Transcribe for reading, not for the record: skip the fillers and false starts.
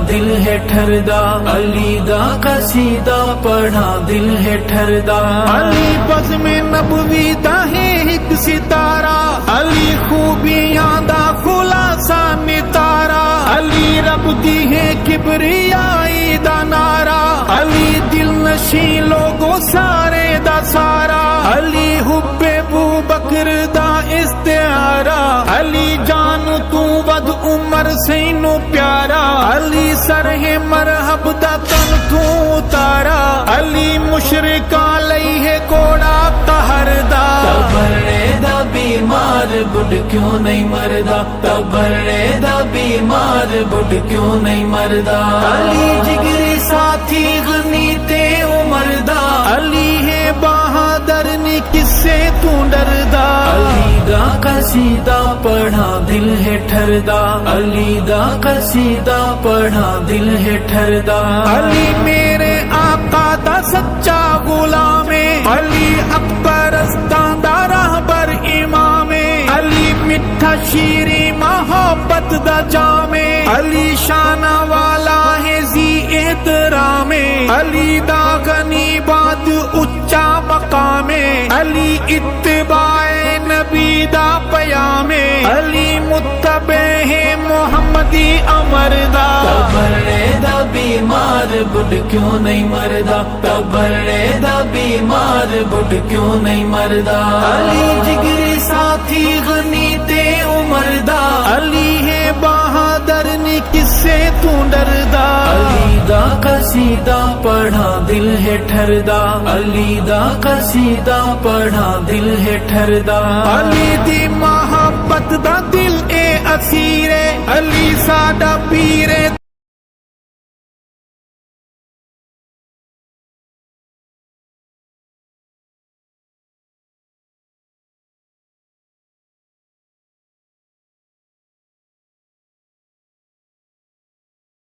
دل ہے ٹھردا، علی دا قصیدہ پڑھا دل ہے ٹھردا، علی بزم نبوی دا ہے ایک ستارہ، علی خوبیاں دا خلاصہ نتارا، علی رب دی ہے کبریائی دا نعرہ، علی دل نشین لوگوں سارے دا سارا، علی حب ابو بکر دا استعارہ، علی جان تو ود عمر سینو پیارا، علی سر ہے مرحب دا تن تو اتارا، علی مشرکاں لئی ہے کوڑا قہر دا، تبرے دا بیمار بڈھ کیوں نہیں مردا، تبرے دا بیمار بڈھ کیوں نہیں مردا، علی جگری ساتھی غنی تے عمر دا، علی ہے بہادر نی کس سے تو ڈردا، علی دا قصیدہ پڑھا دل ہے ٹھردا، علی دا قصیدہ پڑھا دل ہے ٹھردا، علی میرے آقا دا سچا غلام، علی اکبر استان دا رہبر امام، علی میٹھا شیریں محبت دا جام، علی شانہ والا ہے ذی احترام، علی دا غنی بات اچا مقام، علی اتباع نبی دا پیام، علی متبع ہے محمدی امر دا، تبرے دا بیمار بڈھ کیوں نہیں مردا، تبرے دا بیمار بڈھ کیوں نہیں مردا، علی جگری ساتھی غنی تے عمر دا، علی ہے بہادر نی کس سے تو ڈردا، علی دا قصیدہ پڑھا دل ہے ٹھردا، علی دا قصیدہ پڑھا دل ہے ٹھردا، علی دی محبت دا دل اے اسیر، علی ساڈا پیر